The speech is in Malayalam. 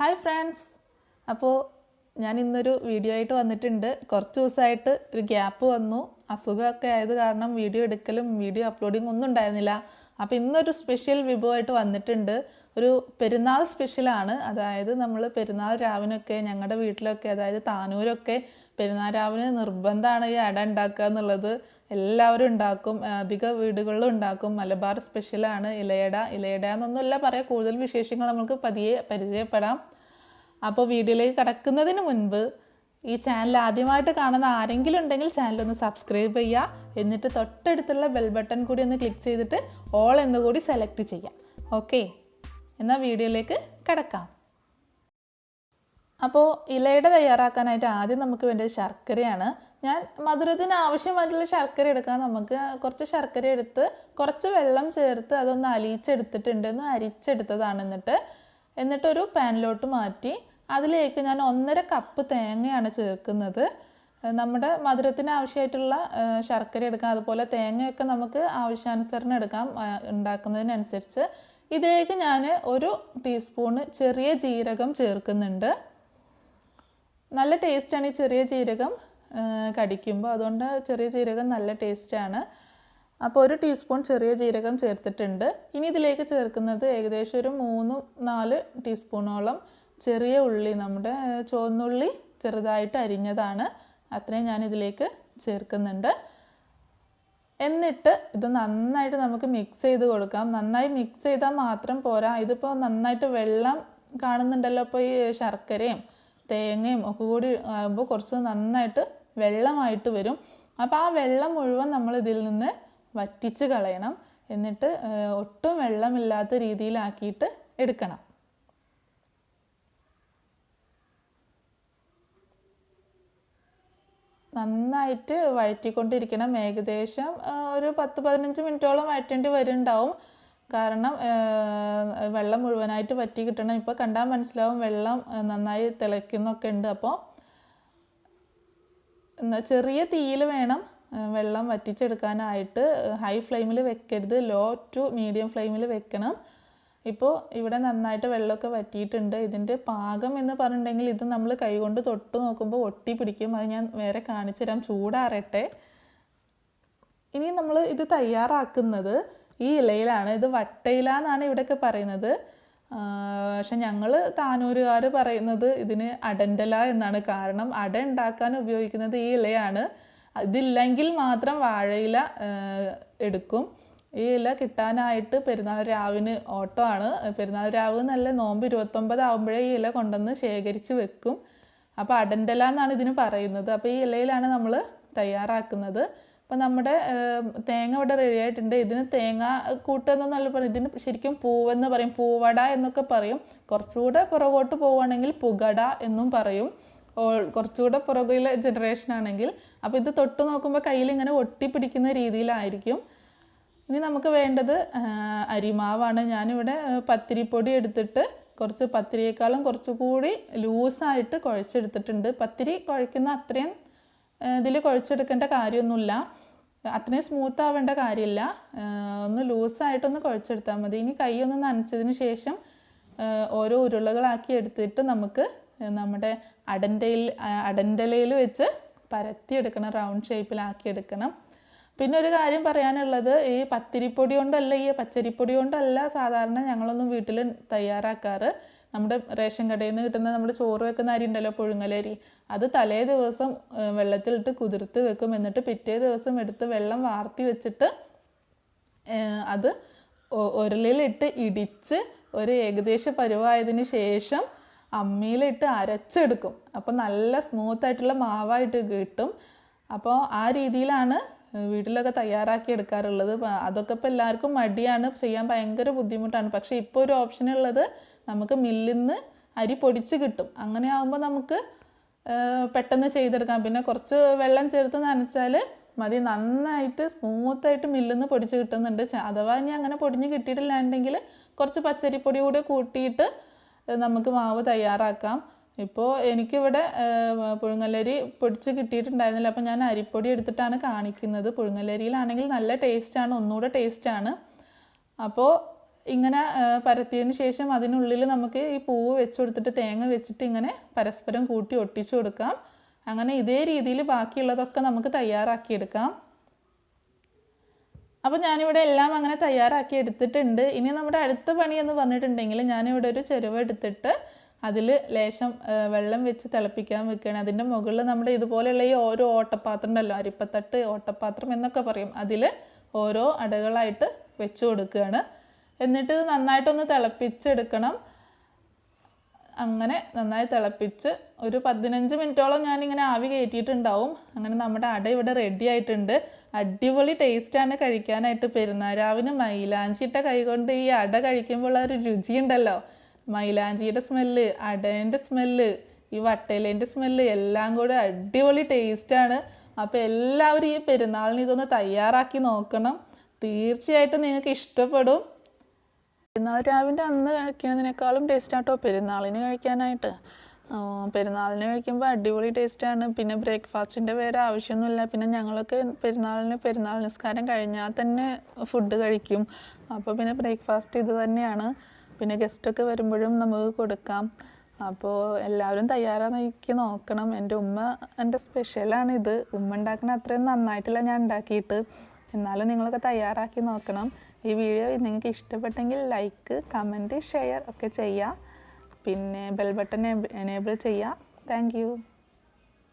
ഹായ് ഫ്രണ്ട്സ്, അപ്പോൾ ഞാൻ ഇന്നൊരു വീഡിയോ ആയിട്ട് വന്നിട്ടുണ്ട്. കുറച്ച് ദിവസമായിട്ട് ഒരു ഗ്യാപ്പ് വന്നു. അസുഖമൊക്കെ ആയത് കാരണം വീഡിയോ എടുക്കലും വീഡിയോ അപ്ലോഡിങ് ഒന്നും ഉണ്ടായിരുന്നില്ല. അപ്പോൾ ഇന്നൊരു സ്പെഷ്യൽ വിഭവമായിട്ട് വന്നിട്ടുണ്ട്. ഒരു പെരുന്നാൾ സ്പെഷ്യലാണ്. അതായത് നമ്മൾ പെരുന്നാൾ രാവിനൊക്കെ ഞങ്ങളുടെ വീട്ടിലൊക്കെ, അതായത് താനൂരൊക്കെ പെരുന്നാൾ രാവിന് നിർബന്ധമാണ് ഈ അട ഉണ്ടാക്കുക എന്നുള്ളത്. എല്ലാവരും ഉണ്ടാക്കും, അധിക വീടുകളിലും ഉണ്ടാക്കും. മലബാർ സ്പെഷ്യലാണ് ഇലയട എന്നൊന്നുമല്ല പറയാം. കൂടുതൽ വിശേഷങ്ങൾ നമുക്ക് പതിയെ പരിചയപ്പെടാം. അപ്പോൾ വീഡിയോയിലേക്ക് കടക്കുന്നതിന് മുൻപ് ഈ ചാനൽ ആദ്യമായിട്ട് കാണുന്ന ആരെങ്കിലും ഉണ്ടെങ്കിൽ ചാനലൊന്ന് സബ്സ്ക്രൈബ് ചെയ്യുക. എന്നിട്ട് തൊട്ടടുത്തുള്ള ബെൽ ബട്ടൺ കൂടി ഒന്ന് ക്ലിക്ക് ചെയ്തിട്ട് ഓൾ എന്നുകൂടി സെലക്ട് ചെയ്യാം. ഓക്കെ, എന്നാൽ വീഡിയോയിലേക്ക് കടക്കാം. അപ്പോൾ ഇലയട തയ്യാറാക്കാനായിട്ട് ആദ്യം നമുക്ക് വേണ്ടത് ശർക്കരയാണ്. ഞാൻ മധുരത്തിന് ആവശ്യമായിട്ടുള്ള ശർക്കര എടുക്കാൻ നമുക്ക് കുറച്ച് ശർക്കര എടുത്ത് കുറച്ച് വെള്ളം ചേർത്ത് അതൊന്ന് അലിയിച്ചെടുത്തിട്ടുണ്ട്. ഒന്ന് അരിച്ചെടുത്തതാണ്. എന്നിട്ടൊരു പാനിലോട്ട് മാറ്റി അതിലേക്ക് ഞാൻ 1.5 കപ്പ് തേങ്ങയാണ് ചേർക്കുന്നത്. നമ്മുടെ മധുരത്തിന് ആവശ്യമായിട്ടുള്ള ശർക്കര എടുക്കാം, അതുപോലെ തേങ്ങയൊക്കെ നമുക്ക് ആവശ്യാനുസരണം എടുക്കാം ഉണ്ടാക്കുന്നതിനനുസരിച്ച്. ഇതിലേക്ക് ഞാൻ 1 ടീസ്പൂണ് ചെറിയ ജീരകം ചേർക്കുന്നുണ്ട്. നല്ല ടേസ്റ്റാണ് ഈ ചെറിയ ജീരകം കടിക്കുമ്പോൾ, അതുകൊണ്ട് ചെറിയ ജീരകം നല്ല ടേസ്റ്റാണ്. അപ്പോൾ 1 ടീസ്പൂൺ ചെറിയ ജീരകം ചേർത്തിട്ടുണ്ട്. ഇനി ഇതിലേക്ക് ചേർക്കുന്നത് ഏകദേശം ഒരു 3-4 ടീസ്പൂണോളം ചെറിയ ഉള്ളി, നമ്മുടെ ചുവന്നുള്ളി ചെറുതായിട്ട് അരിഞ്ഞതാണ്. അത്രയും ഞാനിതിലേക്ക് ചേർക്കുന്നുണ്ട്. എന്നിട്ട് ഇത് നന്നായിട്ട് നമുക്ക് മിക്സ് ചെയ്ത് കൊടുക്കാം. നന്നായി മിക്സ് ചെയ്താൽ മാത്രം പോരാ. ഇതിപ്പോൾ നന്നായിട്ട് വെള്ളം കാണുന്നുണ്ടല്ലോ. അപ്പോൾ ഈ ശർക്കരയും തേങ്ങയും ഒക്കെ കൂടി ആകുമ്പോൾ കുറച്ച് നന്നായിട്ട് വെള്ളമായിട്ട് വരും. അപ്പോൾ ആ വെള്ളം മുഴുവൻ നമ്മൾ ഇതിൽ നിന്ന് വറ്റിച്ച് കളയണം. എന്നിട്ട് ഒട്ടും വെള്ളമില്ലാത്ത രീതിയിലാക്കിയിട്ട് എടുക്കണം. നന്നായിട്ട് വഴറ്റിക്കൊണ്ടിരിക്കണം. ഏകദേശം ഒരു 10-15 മിനിറ്റോളം വഴറ്റേണ്ടി വരുന്നുണ്ടാവും. കാരണം വെള്ളം മുഴുവനായിട്ട് വറ്റി കിട്ടണം. ഇപ്പോൾ കണ്ടാൽ മനസ്സിലാവും വെള്ളം നന്നായി തിളയ്ക്കുന്നൊക്കെ ഉണ്ട്. അപ്പോൾ ചെറിയ തീയിൽ വേണം വെള്ളം വറ്റിച്ചെടുക്കാനായിട്ട്. ഹൈ ഫ്ലെയിമിൽ വെക്കരുത്, ലോ ടു മീഡിയം ഫ്ലെയിമിൽ വെക്കണം. ഇപ്പോൾ ഇവിടെ നന്നായിട്ട് വെള്ളമൊക്കെ വറ്റിയിട്ടുണ്ട്. ഇതിൻ്റെ പാകം എന്ന് പറഞ്ഞിട്ടുണ്ടെങ്കിൽ ഇത് നമ്മൾ കൈകൊണ്ട് തൊട്ട് നോക്കുമ്പോൾ ഒട്ടി പിടിക്കും. അത് ഞാൻ വേറെ കാണിച്ചു തരാം, ചൂടാറട്ടെ. ഇനി നമ്മൾ ഇത് തയ്യാറാക്കുന്നത് ഈ ഇലയിലാണ്. ഇത് വട്ടയില എന്നാണ് ഇവിടെയൊക്കെ പറയുന്നത്. പക്ഷെ ഞങ്ങൾ താനൂരുകാർ പറയുന്നത് ഇതിന് അടൻ്റെല എന്നാണ്. കാരണം അട ഉണ്ടാക്കാൻ ഉപയോഗിക്കുന്നത് ഈ ഇലയാണ്. ഇതില്ലെങ്കിൽ മാത്രം വാഴയില എടുക്കും. ഈ ഇല കിട്ടാനായിട്ട് പെരുന്നാൾ രാവിന് ഓട്ടമാണ്. പെരുന്നാൾ രാവ് നല്ല നോമ്പ് 29 ആകുമ്പോഴേ ഈ ഇല കൊണ്ടുവന്ന് ശേഖരിച്ച് വെക്കും. അപ്പോൾ അടൻ്റെല എന്നാണ് ഇതിന് പറയുന്നത്. അപ്പോൾ ഈ ഇലയിലാണ് നമ്മൾ തയ്യാറാക്കുന്നത്. അപ്പോൾ നമ്മുടെ തേങ്ങ ഇവിടെ റെഡി ആയിട്ടുണ്ട്. ഇതിന് തേങ്ങ കൂട്ടെന്നല്ല പറയും, ഇതിന് ശരിക്കും പൂവെന്ന് പറയും, പൂവട എന്നൊക്കെ പറയും. കുറച്ചുകൂടെ പുറകോട്ട് പോവുകയാണെങ്കിൽ പുകട എന്നും പറയും, കുറച്ചുകൂടെ പുറകിലെ ജനറേഷൻ ആണെങ്കിൽ. അപ്പോൾ ഇത് തൊട്ട് നോക്കുമ്പോൾ കയ്യിൽ ഇങ്ങനെ ഒട്ടിപ്പിടിക്കുന്ന രീതിയിലായിരിക്കും. ഇനി നമുക്ക് വേണ്ടത് അരിമാവാണ്. ഞാനിവിടെ പത്തിരിപ്പൊടി എടുത്തിട്ട് കുറച്ച് പത്തിരിയേക്കാളും കുറച്ചുകൂടി ലൂസായിട്ട് കുഴച്ചെടുത്തിട്ടുണ്ട്. പത്തിരി കുഴക്കുന്ന അത്രയും ഇതിൽ കുഴച്ചെടുക്കേണ്ട കാര്യമൊന്നുമില്ല, അത്രയും സ്മൂത്ത് ആവേണ്ട കാര്യമില്ല. ഒന്ന് ലൂസായിട്ടൊന്ന് കുഴച്ചെടുത്താൽ മതി. ഇനി കൈ ഒന്ന് നനച്ചതിന് ശേഷം ഓരോ ഉരുളകളാക്കി എടുത്തിട്ട് നമുക്ക് നമ്മുടെ അടൻ്റെലയിൽ വെച്ച് പരത്തിയെടുക്കണം, റൗണ്ട് ഷേപ്പിലാക്കി എടുക്കണം. പിന്നെ ഒരു കാര്യം പറയാനുള്ളത്, ഈ പത്തിരിപ്പൊടി കൊണ്ടല്ല, ഈ പച്ചരിപ്പൊടി കൊണ്ടല്ല സാധാരണ ഞങ്ങളൊന്നും വീട്ടിൽ തയ്യാറാക്കാറ്. നമ്മുടെ റേഷൻ കടയിൽ നിന്ന് കിട്ടുന്ന നമ്മുടെ ചോറ് വെക്കുന്ന അരി ഉണ്ടല്ലോ, പുഴുങ്ങലരി, അത് തലേ ദിവസം വെള്ളത്തിലിട്ട് കുതിർത്ത് വെക്കും. എന്നിട്ട് പിറ്റേ ദിവസം എടുത്ത് വെള്ളം വാർത്തി വെച്ചിട്ട് അത് ഉരലിലിട്ട് ഇടിച്ച് ഒരു ഏകദേശ പരുവായതിന് ശേഷം അമ്മിയിലിട്ട് അരച്ചെടുക്കും. അപ്പോൾ നല്ല സ്മൂത്തായിട്ടുള്ള മാവായിട്ട് കിട്ടും. അപ്പോൾ ആ രീതിയിലാണ് വീട്ടിലൊക്കെ തയ്യാറാക്കി എടുക്കാറുള്ളത്. അതൊക്കെ ഇപ്പോൾ എല്ലാവർക്കും മടിയാണ്, ചെയ്യാൻ ഭയങ്കര ബുദ്ധിമുട്ടാണ്. പക്ഷേ ഇപ്പോൾ ഒരു ഓപ്ഷൻ ഉള്ളത്, നമുക്ക് മില്ലിൽ നിന്ന് അരി പൊടിച്ച് കിട്ടും. അങ്ങനെ ആകുമ്പോൾ നമുക്ക് പെട്ടെന്ന് ചെയ്തെടുക്കാം. പിന്നെ കുറച്ച് വെള്ളം ചേർത്ത് നനച്ചാൽ മതി, നന്നായിട്ട് സ്മൂത്തായിട്ട് മില്ലിൽ നിന്ന് പൊടിച്ച് കിട്ടുന്നുണ്ട്. അഥവാ ഇനി അങ്ങനെ പൊടിഞ്ഞ് കിട്ടിയിട്ടില്ലാണ്ടെങ്കിൽ കുറച്ച് പച്ചരിപ്പൊടി കൂടെ കൂട്ടിയിട്ട് നമുക്ക് മാവ് തയ്യാറാക്കാം. ഇപ്പോൾ എനിക്കിവിടെ പുഴുങ്ങലരി പൊടിച്ച് കിട്ടിയിട്ടുണ്ടായിരുന്നില്ല, അപ്പോൾ ഞാൻ അരിപ്പൊടി എടുത്തിട്ടാണ് കാണിക്കുന്നത്. പുഴുങ്ങലരിയിലാണെങ്കിൽ നല്ല ടേസ്റ്റാണ്, ഒന്നുകൂടെ ടേസ്റ്റാണ്. അപ്പോൾ ഇങ്ങനെ പരത്തിയതിന് ശേഷം അതിനുള്ളിൽ നമുക്ക് ഈ പൂവ് വെച്ച് കൊടുത്തിട്ട് തേങ്ങ വെച്ചിട്ട് ഇങ്ങനെ പരസ്പരം കൂട്ടി ഒട്ടിച്ചു കൊടുക്കാം. അങ്ങനെ ഇതേ രീതിയിൽ ബാക്കിയുള്ളതൊക്കെ നമുക്ക് തയ്യാറാക്കിയെടുക്കാം. അപ്പോൾ ഞാനിവിടെ എല്ലാം അങ്ങനെ തയ്യാറാക്കി എടുത്തിട്ടുണ്ട്. ഇനി നമ്മുടെ അടുത്ത പണി എന്ന് പറഞ്ഞിട്ടുണ്ടെങ്കിൽ ഞാനിവിടെ ഒരു ചെരുവ എടുത്തിട്ട് അതിൽ ലേശം വെള്ളം വെച്ച് തിളപ്പിക്കാൻ വെക്കുകയാണ്. അതിൻ്റെ മുകളിൽ നമ്മുടെ ഇതുപോലെയുള്ള ഈ ഓരോ ഓട്ടപ്പാത്രം ഉണ്ടല്ലോ, അരിപ്പത്തട്ട് ഓട്ടപ്പാത്രം എന്നൊക്കെ പറയും, അതിൽ ഓരോ അടകളായിട്ട് വെച്ച് കൊടുക്കുകയാണ്. എന്നിട്ട് ഇത് നന്നായിട്ടൊന്ന് തിളപ്പിച്ചെടുക്കണം. അങ്ങനെ നന്നായി തിളപ്പിച്ച് ഒരു 15 മിനിറ്റോളം ഞാനിങ്ങനെ ആവി കയറ്റിയിട്ടുണ്ടാവും. അങ്ങനെ നമ്മുടെ അട ഇവിടെ റെഡി ആയിട്ടുണ്ട്. അടിപൊളി ടേസ്റ്റാണ് കഴിക്കാനായിട്ട്. പെരുന്നാരാവിന് മൈലാഞ്ചിട്ട കൈകൊണ്ട് ഈ അട കഴിക്കുമ്പോൾ ഒരു രുചിയുണ്ടല്ലോ. മൈലാഞ്ചിയുടെ സ്മെല്ല്, അടേൻ്റെ സ്മെല്ല്, ഈ വട്ടയിലേൻ്റെ സ്മെല്ല് എല്ലാം കൂടെ അടിപൊളി ടേസ്റ്റാണ്. അപ്പോൾ എല്ലാവരും ഈ പെരുന്നാളിന് ഇതൊന്ന് തയ്യാറാക്കി നോക്കണം. തീർച്ചയായിട്ടും നിങ്ങൾക്ക് ഇഷ്ടപ്പെടും. പെരുന്നാൾ രാവിൻ്റെ അന്ന് കഴിക്കുന്നതിനേക്കാളും ടേസ്റ്റാട്ടോ പെരുന്നാളിന് കഴിക്കാനായിട്ട്. പെരുന്നാളിന് കഴിക്കുമ്പോൾ അടിപൊളി ടേസ്റ്റാണ്. പിന്നെ ബ്രേക്ക്ഫാസ്റ്റിൻ്റെ വേറെ ആവശ്യമൊന്നുമില്ല. പിന്നെ ഞങ്ങളൊക്കെ പെരുന്നാൾ നിസ്കാരം കഴിഞ്ഞാൽ തന്നെ ഫുഡ് കഴിക്കും. അപ്പോൾ പിന്നെ ബ്രേക്ക്ഫാസ്റ്റ് ഇത് തന്നെയാണ്. പിന്നെ ഗസ്റ്റൊക്കെ വരുമ്പോഴും നമുക്ക് കൊടുക്കാം. അപ്പോൾ എല്ലാവരും തയ്യാറാക്കി നോക്കണം. എൻ്റെ ഉമ്മ എൻ്റെ സ്പെഷ്യലാണിത്. ഉമ്മ ഉണ്ടാക്കുന്ന അത്രയും നന്നായിട്ടില്ല ഞാൻ ഉണ്ടാക്കിയിട്ട്. എന്നാലും നിങ്ങളൊക്കെ തയ്യാറാക്കി നോക്കണം. ഈ വീഡിയോ നിങ്ങൾക്ക് ഇഷ്ടപ്പെട്ടെങ്കിൽ ലൈക്ക്, കമൻറ്റ്, ഷെയർ ഒക്കെ ചെയ്യുക. പിന്നെ ബെൽ ബട്ടൺ എനേബിൾ ചെയ്യുക. Thank you.